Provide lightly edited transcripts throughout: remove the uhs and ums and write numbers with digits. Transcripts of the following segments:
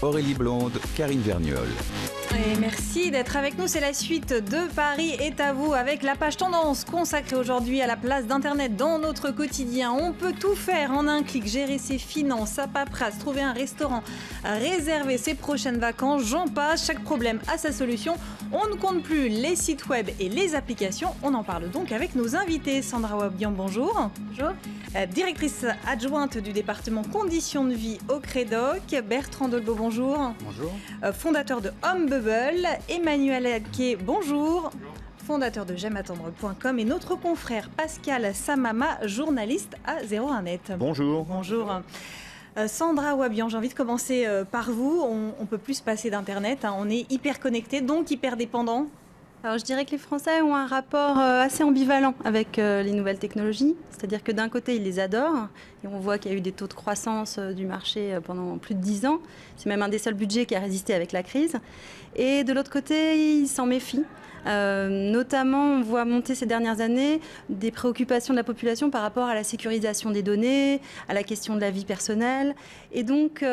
Aurélie Blonde, Karine Vergnol. Et merci d'être avec nous, c'est la suite de Paris est à vous avec la page tendance consacrée aujourd'hui à la place d'Internet dans notre quotidien. On peut tout faire en un clic, gérer ses finances, sa paperasse, trouver un restaurant, réserver ses prochaines vacances, j'en passe, chaque problème a sa solution. On ne compte plus les sites web et les applications, on en parle donc avec nos invités. Sandra Wabian, bonjour. Bonjour. Directrice adjointe du département conditions de vie au Crédoc. Bertrand Dolbeau, bonjour. Bonjour. Fondateur de Homebubble. Emmanuel Adquet, bonjour. Fondateur de j'aimeattendre.com et notre confrère Pascal Samama, journaliste à 01net. Bonjour. Bonjour. Sandra Wabian, j'ai envie de commencer par vous. On peut plus se passer d'Internet, hein. On est hyper connecté, donc hyper dépendant. Alors je dirais que les Français ont un rapport assez ambivalent avec les nouvelles technologies. C'est-à-dire que d'un côté, ils les adorent. Et on voit qu'il y a eu des taux de croissance du marché pendant plus de 10 ans. C'est même un des seuls budgets qui a résisté avec la crise. Et de l'autre côté, ils s'en méfient. Notamment, on voit monter ces dernières années des préoccupations de la population par rapport à la sécurisation des données, à la question de la vie personnelle. Et donc,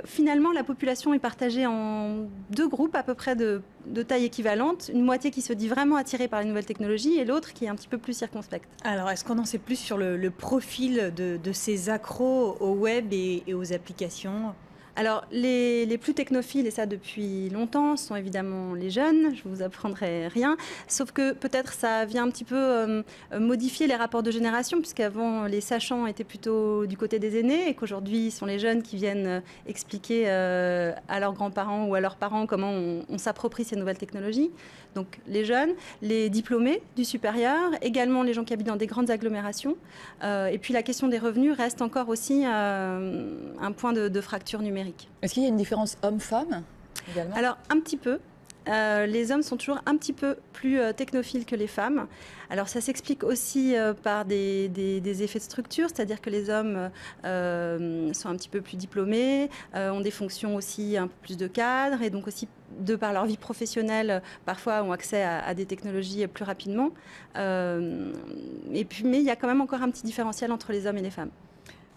finalement, la population est partagée en deux groupes à peu près de taille équivalente. Une moitié qui se dit vraiment attirée par les nouvelles technologies et l'autre qui est un petit peu plus circonspecte. Alors, est-ce qu'on en sait plus sur le profil de ces accros au web et aux applications ? Alors, les plus technophiles, et ça depuis longtemps, sont évidemment les jeunes, je ne vous apprendrai rien, sauf que peut-être ça vient un petit peu modifier les rapports de génération, puisqu'avant les sachants étaient plutôt du côté des aînés, et qu'aujourd'hui ce sont les jeunes qui viennent expliquer à leurs grands-parents ou à leurs parents comment on s'approprie ces nouvelles technologies. Donc les jeunes, les diplômés du supérieur, également les gens qui habitent dans des grandes agglomérations, et puis la question des revenus reste encore aussi un point de fracture numérique. Est-ce qu'il y a une différence homme-femme également ? Alors, un petit peu. Les hommes sont toujours un petit peu plus technophiles que les femmes. Alors, ça s'explique aussi par des effets de structure, c'est-à-dire que les hommes sont un petit peu plus diplômés, ont des fonctions aussi un peu plus de cadre, et donc aussi, de par leur vie professionnelle, parfois ont accès à des technologies plus rapidement. Mais il y a quand même encore un petit différentiel entre les hommes et les femmes.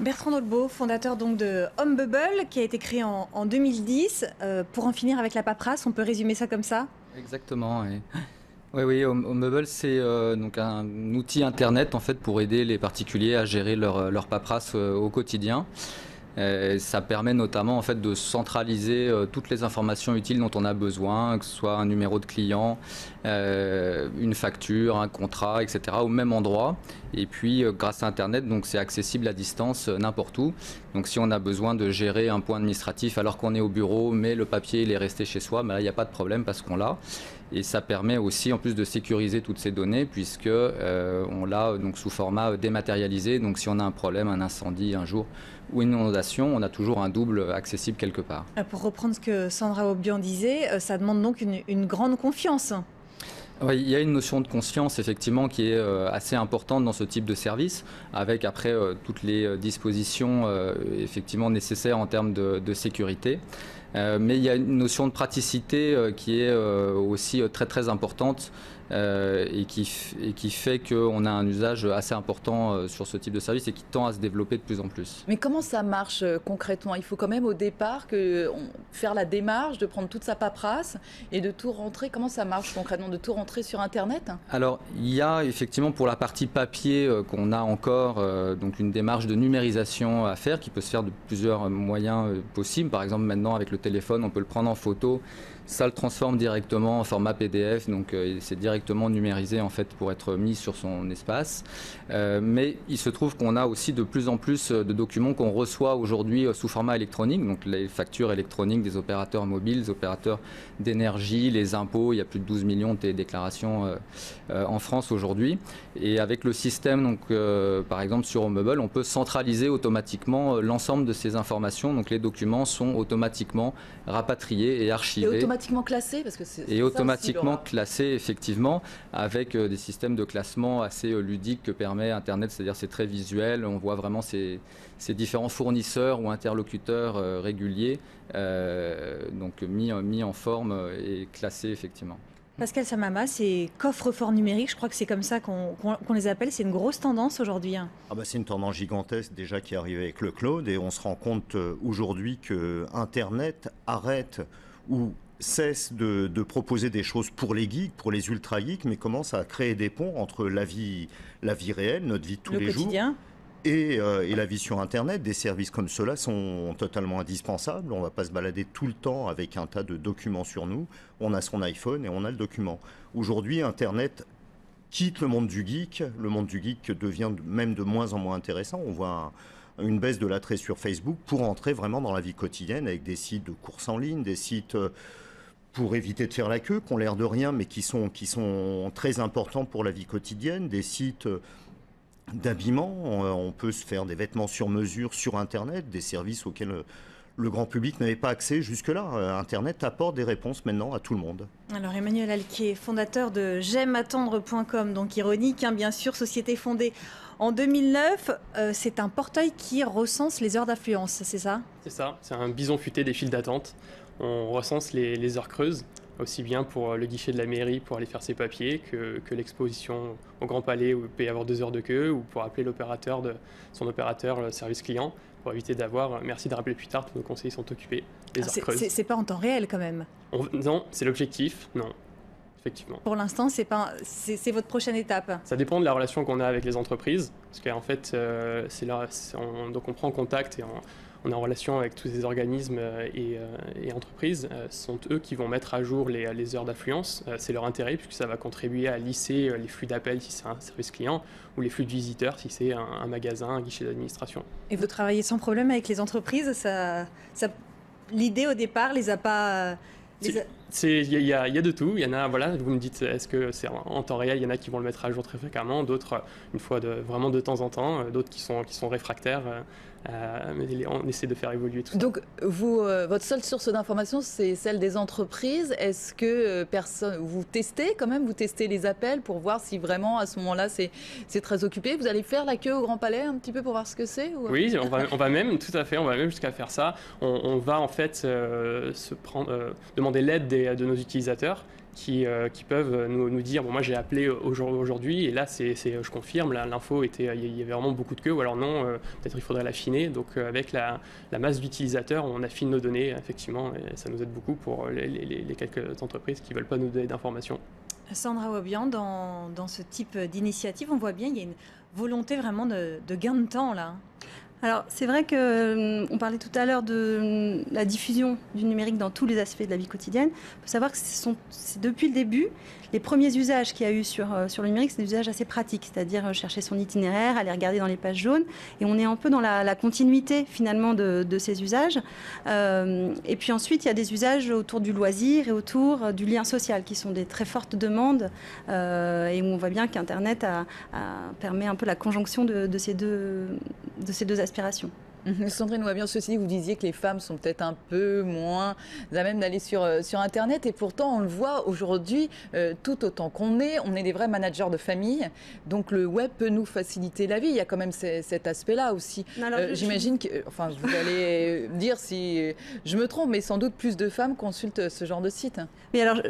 Bertrand Dolbeau, fondateur donc de Homebubble, qui a été créé en 2010. Pour en finir avec la paperasse, on peut résumer ça comme ça ? Exactement. Oui, Homebubble, c'est donc un outil internet en fait pour aider les particuliers à gérer leur paperasse au quotidien. Ça permet notamment en fait de centraliser toutes les informations utiles dont on a besoin, que ce soit un numéro de client, une facture, un contrat, etc. au même endroit. Et puis grâce à Internet, donc c'est accessible à distance n'importe où. Donc si on a besoin de gérer un point administratif alors qu'on est au bureau, mais le papier il est resté chez soi, ben là il n'y a pas de problème parce qu'on l'a. Et ça permet aussi en plus de sécuriser toutes ces données puisque on l'a donc sous format dématérialisé. Donc si on a un problème, un incendie un jour ou une inondation, on a toujours un double accessible quelque part. Pour reprendre ce que Sandra Wabian disait, ça demande donc une grande confiance. Oui, il y a une notion de conscience effectivement qui est assez importante dans ce type de service, avec après toutes les dispositions effectivement nécessaires en termes de sécurité. Mais il y a une notion de praticité qui est aussi très très importante et qui fait qu'on a un usage assez important sur ce type de service et qui tend à se développer de plus en plus. Mais comment ça marche concrètement ? Il faut quand même au départ faire la démarche de prendre toute sa paperasse et de tout rentrer. Comment ça marche concrètement, de tout rentrer sur Internet ? Alors, il y a effectivement pour la partie papier qu'on a encore donc une démarche de numérisation à faire qui peut se faire de plusieurs moyens possibles. Par exemple, maintenant avec le téléphone, on peut le prendre en photo. Ça le transforme directement en format PDF, donc c'est directement numérisé en fait pour être mis sur son espace. Mais il se trouve qu'on a aussi de plus en plus de documents qu'on reçoit aujourd'hui sous format électronique, donc les factures électroniques des opérateurs mobiles, des opérateurs d'énergie, les impôts. Il y a plus de 12 millions de déclarations en France aujourd'hui. Et avec le système, donc par exemple sur Homebubble, on peut centraliser automatiquement l'ensemble de ces informations. Donc les documents sont automatiquement rapatriés et archivés. Et automatiquement classés parce que et automatiquement classés effectivement avec des systèmes de classement assez ludiques que permet Internet, c'est-à-dire c'est très visuel, on voit vraiment ces différents fournisseurs ou interlocuteurs réguliers donc mis en forme et classés effectivement. Pascal Samama, ces coffres-forts numériques, je crois que c'est comme ça qu'on les appelle, c'est une grosse tendance aujourd'hui. C'est une tendance gigantesque déjà qui arrive avec le cloud et on se rend compte aujourd'hui que Internet arrête ou cesse de proposer des choses pour les geeks, pour les ultra-geeks, mais commence à créer des ponts entre la vie réelle, notre vie de tous les jours, et la vie sur Internet. Des services comme ceux-là sont totalement indispensables. On ne va pas se balader tout le temps avec un tas de documents sur nous. On a son iPhone et on a le document. Aujourd'hui, Internet quitte le monde du geek. Le monde du geek devient même de moins en moins intéressant. On voit une baisse de l'attrait sur Facebook pour entrer vraiment dans la vie quotidienne avec des sites de courses en ligne, des sites pour éviter de faire la queue, qui ont l'air de rien, mais qui sont très importants pour la vie quotidienne, des sites d'habillement. On peut se faire des vêtements sur mesure sur Internet, des services auxquels le grand public n'avait pas accès jusque-là. Internet apporte des réponses maintenant à tout le monde. Alors Emmanuel Alquier, fondateur de j'aimeattendre.com, donc ironique, bien sûr, société fondée en 2009. C'est un portail qui recense les heures d'affluence, c'est ça ? C'est ça, c'est un bison futé des files d'attente. On recense les heures creuses, aussi bien pour le guichet de la mairie pour aller faire ses papiers que l'exposition au Grand Palais où il peut y avoir 2 heures de queue, ou pour appeler son opérateur, le service client, pour éviter d'avoir « merci de rappeler plus tard, tous nos conseillers sont occupés ». Les heures creuses. C'est pas en temps réel quand même. Non, c'est l'objectif, non. Effectivement. Pour l'instant, c'est votre prochaine étape. Ça dépend de la relation qu'on a avec les entreprises, parce qu'en fait, donc on prend contact et on est en relation avec tous ces organismes et entreprises. Ce sont eux qui vont mettre à jour les heures d'affluence. C'est leur intérêt, puisque ça va contribuer à lisser les flux d'appels si c'est un service client, ou les flux de visiteurs si c'est un magasin, un guichet d'administration. Et vous travaillez sans problème avec les entreprises. L'idée au départ les a pas... Il y a de tout. Il y en a, voilà, vous me dites, est-ce que c'est en temps réel? Il y en a qui vont le mettre à jour très fréquemment, d'autres une fois vraiment de temps en temps, d'autres qui sont réfractaires. Mais on essaie de faire évoluer tout ça. Donc, votre seule source d'information, c'est celle des entreprises. Est-ce que vous testez quand même, vous testez les appels pour voir si vraiment à ce moment-là c'est très occupé? Vous allez faire la queue au Grand Palais un petit peu pour voir ce que c'est? Oui, on va même, tout à fait, on va même jusqu'à faire ça. On va en fait demander l'aide de nos utilisateurs qui peuvent nous dire, bon, moi j'ai appelé aujourd'hui et là je confirme, l'info il y avait vraiment beaucoup de queues, ou alors non, peut-être il faudrait l'affiner. Donc avec la masse d'utilisateurs, on affine nos données, effectivement, et ça nous aide beaucoup pour les quelques entreprises qui ne veulent pas nous donner d'informations. Sandra Wabian, dans ce type d'initiative, on voit bien qu'il y a une volonté vraiment de gain de temps là. Alors, c'est vrai qu'on parlait tout à l'heure de la diffusion du numérique dans tous les aspects de la vie quotidienne. Il faut savoir que c'est depuis le début, les premiers usages qu'il y a eu sur le numérique, c'est des usages assez pratiques, c'est-à-dire chercher son itinéraire, aller regarder dans les pages jaunes. Et on est un peu dans la continuité, finalement, de ces usages. Et puis ensuite, il y a des usages autour du loisir et autour du lien social, qui sont des très fortes demandes, et où on voit bien qu'Internet permet un peu la conjonction de ces deux aspirations. Sandrine Wabian, ceci dit, vous disiez que les femmes sont peut-être un peu moins à même d'aller sur Internet, et pourtant on le voit aujourd'hui, tout autant on est des vrais managers de famille, donc le web peut nous faciliter la vie. Il y a quand même cet aspect-là aussi. J'imagine que, vous allez dire si je me trompe, mais sans doute plus de femmes consultent ce genre de site. Mais alors,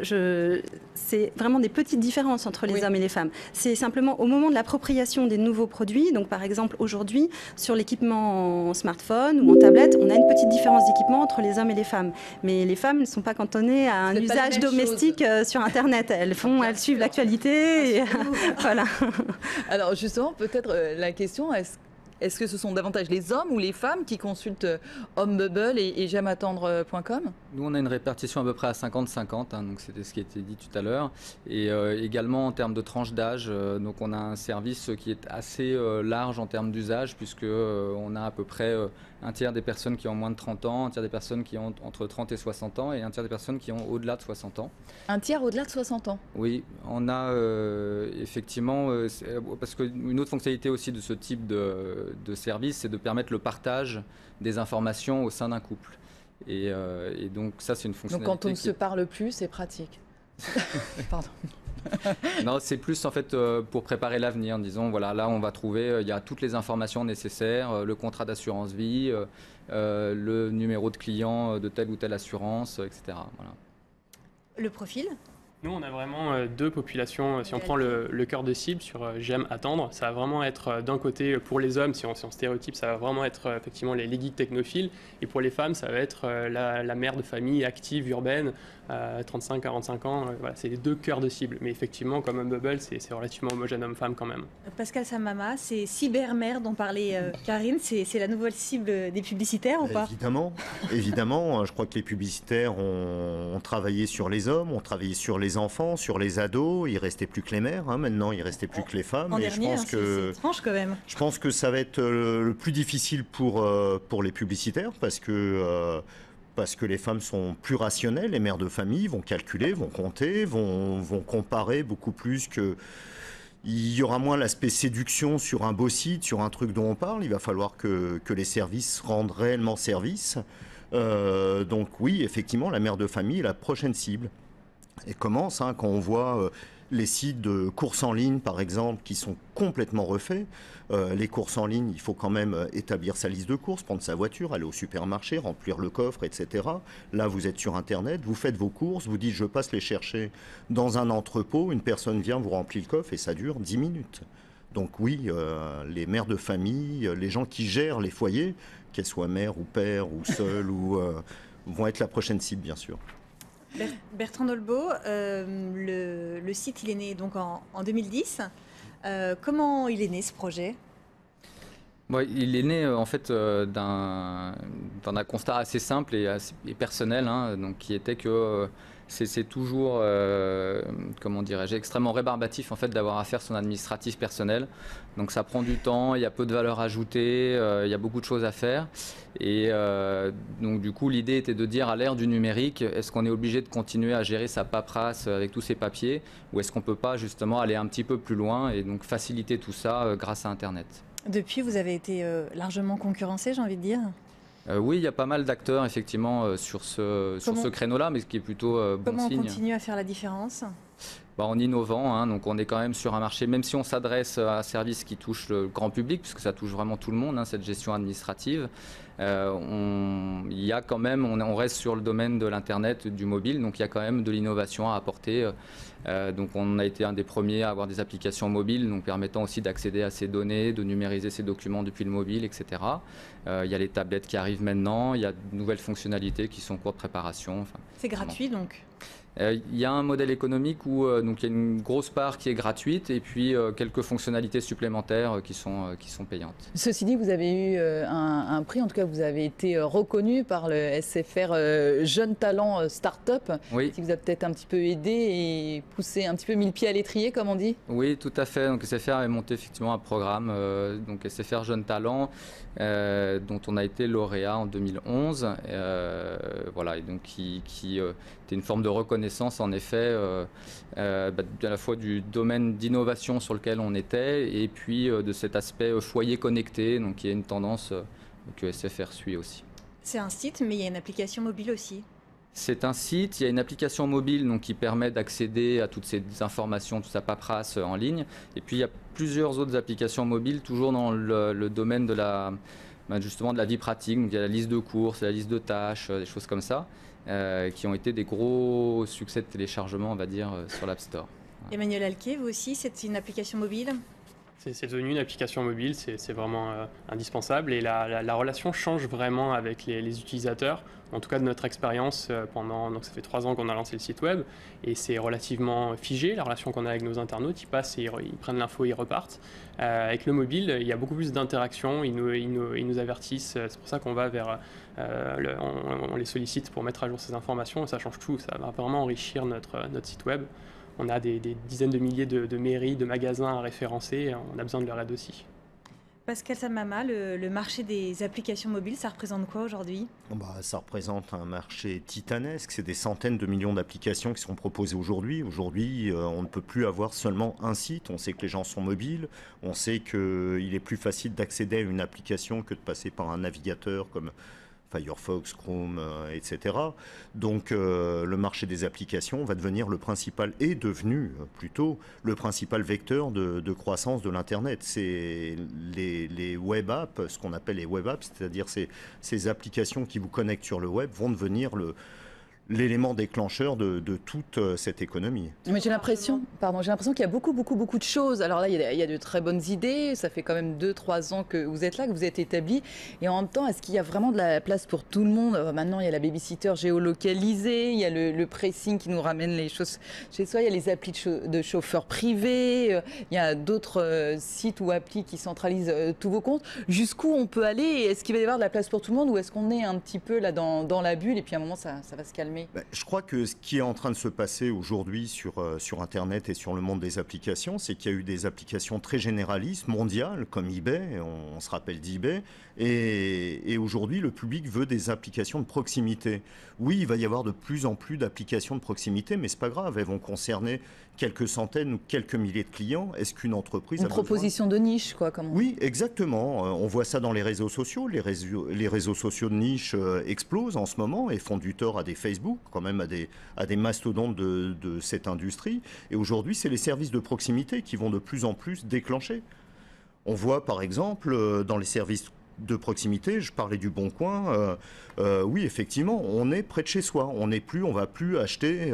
c'est vraiment des petites différences entre les hommes et les femmes. C'est simplement au moment de l'appropriation des nouveaux produits, donc par exemple aujourd'hui, sur l'équipement en smartphone ou en tablette, on a une petite différence d'équipement entre les hommes et les femmes. Mais les femmes ne sont pas cantonnées à un usage domestique sur Internet. Elles suivent l'actualité. Voilà. Alors justement, peut-être la question, est-ce que ce sont davantage les hommes ou les femmes qui consultent HomeBubble et j'aimeattendre.com? Nous, on a une répartition à peu près à 50-50, donc c'était ce qui a été dit tout à l'heure. Et également en termes de tranche d'âge, donc on a un service qui est assez large en termes d'usage, puisque on a à peu près un tiers des personnes qui ont moins de 30 ans, un tiers des personnes qui ont entre 30 et 60 ans, et un tiers des personnes qui ont au-delà de 60 ans. Un tiers au-delà de 60 ans? Oui, on a effectivement, parce qu'une autre fonctionnalité aussi de ce type de service, c'est de permettre le partage des informations au sein d'un couple. Et donc ça, c'est une fonctionnalité. Donc quand on ne se parle plus, c'est pratique. Pardon. Non, c'est plus en fait pour préparer l'avenir, en disant voilà, là on va trouver, il y a toutes les informations nécessaires, le contrat d'assurance vie, le numéro de client de telle ou telle assurance, etc. Voilà. Le profil Nous, on a vraiment deux populations. Si on prend le cœur de cible sur j'aime attendre, ça va vraiment être d'un côté pour les hommes, si on stéréotype, ça va vraiment être effectivement les geeks technophiles. Et pour les femmes, ça va être la mère de famille active, urbaine, 35-45 ans. Voilà, c'est les deux cœurs de cible. Mais effectivement, comme un Bubble, c'est relativement homogène homme-femme quand même. Pascal Samama, c'est cybermère dont parlait Karine. C'est la nouvelle cible des publicitaires ou pas? Évidemment. Je crois que les publicitaires ont travaillé sur les hommes, ont travaillé sur les enfants, sur les ados. Il restait plus que les mères. Maintenant, il restait plus que les femmes. En Et dernier, je pense que c'est étrange quand même. je pense que ça va être le plus difficile pour les publicitaires parce que les femmes sont plus rationnelles. Les mères de famille vont calculer, vont compter, vont comparer beaucoup plus que. Il y aura moins l'aspect séduction sur un beau site, sur un truc dont on parle. Il va falloir que les services rendent réellement service. Donc oui, effectivement, la mère de famille est la prochaine cible. Et commence, quand on voit les sites de courses en ligne, par exemple, qui sont complètement refaits. Les courses en ligne, il faut quand même établir sa liste de courses, prendre sa voiture, aller au supermarché, remplir le coffre, etc. Là, vous êtes sur Internet, vous faites vos courses, vous dites « je passe les chercher dans un entrepôt », une personne vient, vous remplit le coffre et ça dure 10 minutes. Donc oui, les mères de famille, les gens qui gèrent les foyers, qu'elles soient mères ou pères ou seuls, vont être la prochaine cible, bien sûr. Bertrand Dolbeau, le site il est né donc en 2010. Comment il est né ce projet? Il est né en fait d'un constat assez simple et personnel, donc, qui était que c'est toujours, comment dirais-je, extrêmement rébarbatif en fait d'avoir à faire son administratif personnel. Donc ça prend du temps, il y a peu de valeur ajoutée, il y a beaucoup de choses à faire. Et donc du coup l'idée était de dire à l'ère du numérique, est-ce qu'on est obligé de continuer à gérer sa paperasse avec tous ces papiers, ou est-ce qu'on ne peut pas justement aller un petit peu plus loin et donc faciliter tout ça grâce à Internet? Depuis, vous avez été largement concurrencé, j'ai envie de dire. Oui, il y a pas mal d'acteurs effectivement sur ce créneau-là, mais ce qui est plutôt bon Comment signe. on continue à faire la différence? En innovant, donc on est quand même sur un marché, même si on s'adresse à un service qui touche le grand public, puisque ça touche vraiment tout le monde, cette gestion administrative, il y a quand même, on reste sur le domaine de l'Internet, du mobile, donc il y a quand même de l'innovation à apporter. Donc on a été un des premiers à avoir des applications mobiles, donc permettant aussi d'accéder à ces données, de numériser ces documents depuis le mobile, etc. Il y a les tablettes qui arrivent maintenant, il y a de nouvelles fonctionnalités qui sont en cours de préparation. C'est gratuit donc? Il y a un modèle économique où donc il y a une grosse part qui est gratuite et puis quelques fonctionnalités supplémentaires qui sont payantes. Ceci dit, vous avez eu un prix, en tout cas vous avez été reconnu par le SFR Jeune Talent Startup, qui vous a peut-être un petit peu aidé et poussé un petit peu mis le pied à l'étrier, comme on dit. Oui, tout à fait. Donc SFR a monté effectivement un programme, donc SFR Jeune Talent, dont on a été lauréat en 2011. Voilà, et donc qui était une forme de reconnaissance en effet à la fois du domaine d'innovation sur lequel on était et puis de cet aspect foyer connecté, donc qui est une tendance que SFR suit aussi. C'est un site, mais il y a une application mobile aussi. C'est un site, il y a une application mobile donc, qui permet d'accéder à toutes ces informations, toute sa paperasse en ligne. Et puis il y a plusieurs autres applications mobiles, toujours dans le domaine de justement de la vie pratique. Donc, il y a la liste de courses, la liste de tâches, des choses comme ça. Qui ont été des gros succès de téléchargement, on va dire, sur l'App Store. Emmanuel Alquier, vous aussi, c'est une application mobile? C'est devenu une application mobile, c'est vraiment indispensable et la relation change vraiment avec les utilisateurs. En tout cas, de notre expérience, donc ça fait 3 ans qu'on a lancé le site web et c'est relativement figé, la relation qu'on a avec nos internautes. Ils passent, ils prennent l'info, ils repartent. Avec le mobile, il y a beaucoup plus d'interactions, ils nous avertissent. C'est pour ça qu'on va vers... on les sollicite pour mettre à jour ces informations et ça change tout. Ça va vraiment enrichir notre site web. On a des dizaines de milliers de mairies, de magasins à référencer. On a besoin de leur aide aussi. Pascal Samama, le marché des applications mobiles, ça représente quoi aujourd'hui? Ça représente un marché titanesque. C'est des centaines de millions d'applications qui sont proposées aujourd'hui. Aujourd'hui, on ne peut plus avoir seulement un site. On sait que les gens sont mobiles. On sait qu'il est plus facile d'accéder à une application que de passer par un navigateur comme Firefox, Chrome, etc. Donc le marché des applications va devenir est devenu plutôt le principal vecteur de croissance de l'Internet. C'est les web apps, ce qu'on appelle les web apps, c'est-à-dire ces applications qui vous connectent sur le web, vont devenir l'élément déclencheur de toute cette économie. Mais j'ai l'impression qu'il y a beaucoup de choses. Alors là, il y a de très bonnes idées. Ça fait quand même 2-3 ans que vous êtes là, que vous êtes établi. Et en même temps, est-ce qu'il y a vraiment de la place pour tout le monde? Maintenant, il y a la babysitter géolocalisée, il y a le pressing qui nous ramène les choses chez soi, il y a les applis de chauffeurs privés, il y a d'autres sites ou applis qui centralisent tous vos comptes. Jusqu'où on peut aller? Est-ce qu'il va y avoir de la place pour tout le monde ou est-ce qu'on est un petit peu là dans la bulle et puis à un moment, ça va se calmer? Je crois que ce qui est en train de se passer aujourd'hui sur Internet et sur le monde des applications, c'est qu'il y a eu des applications très généralistes, mondiales, comme eBay, on se rappelle d'eBay, et aujourd'hui le public veut des applications de proximité. Oui, il va y avoir de plus en plus d'applications de proximité, mais c'est pas grave, elles vont concerner quelques centaines ou quelques milliers de clients. Est-ce qu'une entreprise a proposition de niche, quoi, comme on... Oui, exactement. On voit ça dans les réseaux sociaux. Les réseaux sociaux de niche explosent en ce moment et font du tort à des Facebook, quand même à des mastodontes de cette industrie. Et aujourd'hui, c'est les services de proximité qui vont de plus en plus déclencher. On voit par exemple dans les services de proximité, je parlais du Bon Coin, oui effectivement, on est près de chez soi, on va plus acheter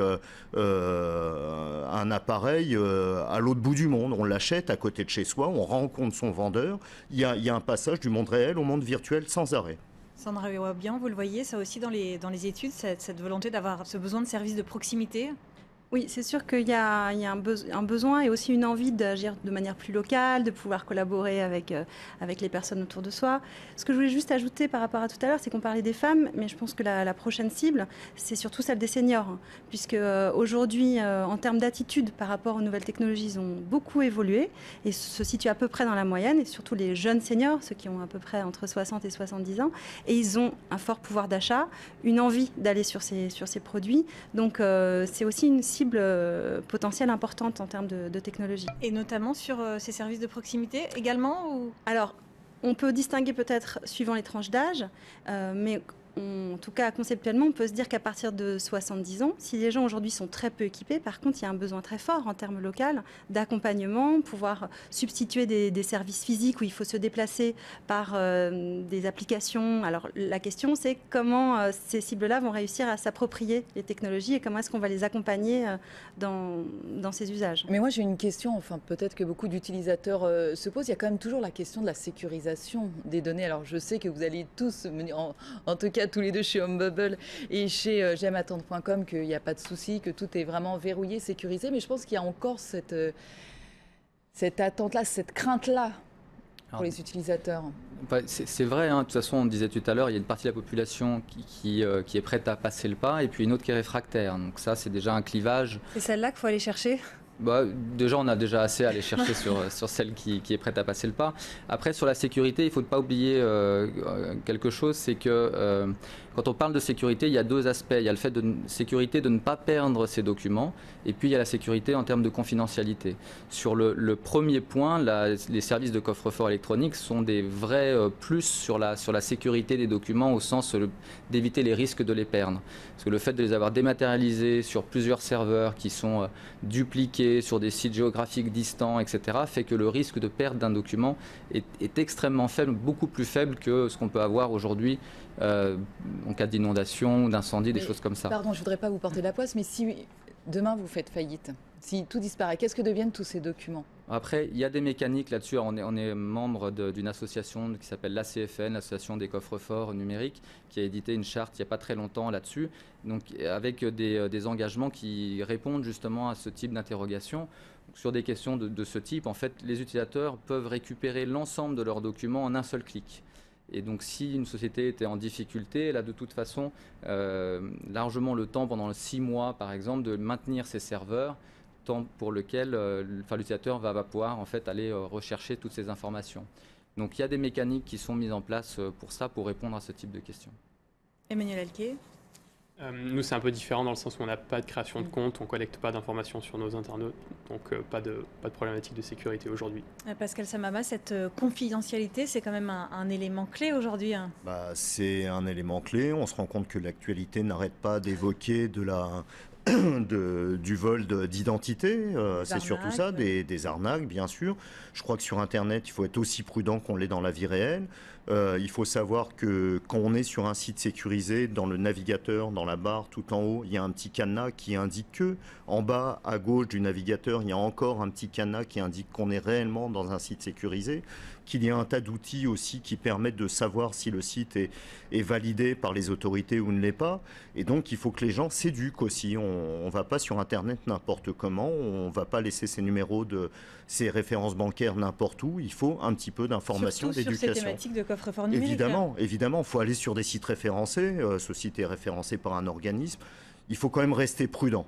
un appareil à l'autre bout du monde, on l'achète à côté de chez soi, on rencontre son vendeur, il y a un passage du monde réel au monde virtuel sans arrêt. Sandra Webbian, vous le voyez ça aussi dans les études, cette volonté d'avoir ce besoin de services de proximité? Oui, c'est sûr qu'il y a un besoin et aussi une envie d'agir de manière plus locale, de pouvoir collaborer avec les personnes autour de soi. Ce que je voulais juste ajouter par rapport à tout à l'heure, c'est qu'on parlait des femmes, mais je pense que la prochaine cible, c'est surtout celle des seniors, puisque aujourd'hui, en termes d'attitude par rapport aux nouvelles technologies, ils ont beaucoup évolué et se situent à peu près dans la moyenne, et surtout les jeunes seniors, ceux qui ont à peu près entre 60 et 70 ans, et ils ont un fort pouvoir d'achat, une envie d'aller sur ces produits. Donc c'est aussi une cible potentielle importante en termes de technologie. Et notamment sur ces services de proximité également ou... Alors, on peut distinguer peut-être suivant les tranches d'âge, mais en tout cas, conceptuellement, on peut se dire qu'à partir de 70 ans, si les gens aujourd'hui sont très peu équipés, par contre, il y a un besoin très fort en termes locaux d'accompagnement, pouvoir substituer des services physiques où il faut se déplacer par des applications. Alors, la question, c'est comment ces cibles-là vont réussir à s'approprier les technologies et comment est-ce qu'on va les accompagner dans ces usages. Mais moi, j'ai une question, enfin, peut-être que beaucoup d'utilisateurs se posent. Il y a quand même toujours la question de la sécurisation des données. Alors, je sais que vous allez tous, en tout cas, tous les deux chez HomeBubble et chez j'aimeattendre.com, qu'il n'y a pas de souci, que tout est vraiment verrouillé, sécurisé. Mais je pense qu'il y a encore cette attente-là, cette crainte-là pour les utilisateurs. C'est vrai, hein. De toute façon, on disait tout à l'heure, il y a une partie de la population qui est prête à passer le pas et puis une autre qui est réfractaire. Donc ça, c'est déjà un clivage. C'est celle-là qu'il faut aller chercher? Déjà, on a déjà assez à aller chercher sur celle qui est prête à passer le pas. Après, sur la sécurité, il ne faut pas oublier quelque chose, c'est que quand on parle de sécurité, il y a deux aspects. Il y a le fait de sécurité de ne pas perdre ses documents, et puis il y a la sécurité en termes de confidentialité. Sur le premier point, les services de coffre-fort électronique sont des vrais plus sur la sécurité des documents, au sens d'éviter les risques de les perdre. Parce que le fait de les avoir dématérialisés sur plusieurs serveurs qui sont dupliqués sur des sites géographiques distants, etc., fait que le risque de perte d'un document est extrêmement faible, beaucoup plus faible que ce qu'on peut avoir aujourd'hui en cas d'inondation, d'incendie, des choses comme ça. Pardon, je ne voudrais pas vous porter la poisse, mais si demain vous faites faillite, si tout disparaît, qu'est-ce que deviennent tous ces documents? Après, il y a des mécaniques là-dessus. On est membre d'une association qui s'appelle l'ACFN, l'Association des coffres-forts numériques, qui a édité une charte il n'y a pas très longtemps là-dessus, donc avec des engagements qui répondent justement à ce type d'interrogation. Sur des questions de ce type, en fait, les utilisateurs peuvent récupérer l'ensemble de leurs documents en un seul clic. Et donc, si une société était en difficulté, elle a de toute façon largement le temps, pendant 6 mois par exemple, de maintenir ses serveurs, temps pour lequel l'utilisateur va pouvoir en fait aller rechercher toutes ces informations. Donc, il y a des mécaniques qui sont mises en place pour ça, pour répondre à ce type de questions. Emmanuel Alquier. Nous, c'est un peu différent dans le sens où on n'a pas de création de compte, on ne collecte pas d'informations sur nos internautes, donc pas de problématique de sécurité aujourd'hui. Pascal Samama, cette confidentialité, c'est quand même un élément clé aujourd'hui. Hein. C'est un élément clé. On se rend compte que l'actualité n'arrête pas d'évoquer du vol d'identité, c'est surtout ça, des arnaques bien sûr. Je crois que sur Internet, il faut être aussi prudent qu'on l'est dans la vie réelle. Il faut savoir que quand on est sur un site sécurisé, dans le navigateur, dans la barre, tout en haut, il y a un petit cadenas qui indique que, en bas, à gauche du navigateur, il y a encore un petit cadenas qui indique qu'on est réellement dans un site sécurisé, qu'il y a un tas d'outils aussi qui permettent de savoir si le site est validé par les autorités ou ne l'est pas. Et donc, il faut que les gens s'éduquent aussi. On ne va pas sur Internet n'importe comment, on ne va pas laisser ses numéros de ses références bancaires n'importe où. Il faut un petit peu d'information, d'éducation. Surtout sur ces thématiques de coffre-fort numérique. Évidemment, il faut aller sur des sites référencés. Ce site est référencé par un organisme. Il faut quand même rester prudent.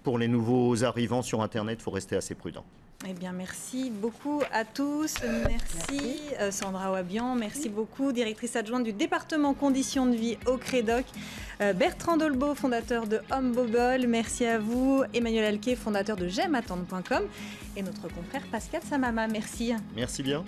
Pour les nouveaux arrivants sur Internet, il faut rester assez prudent. Eh bien, merci beaucoup à tous. Merci Sandra Wabian, merci beaucoup, directrice adjointe du département conditions de vie au Crédoc. Bertrand Dolbeau, fondateur de HomeBubble, merci à vous. Emmanuel Alquet, fondateur de j'aimeattendre.com et notre confrère Pascal Samama, merci. Merci bien.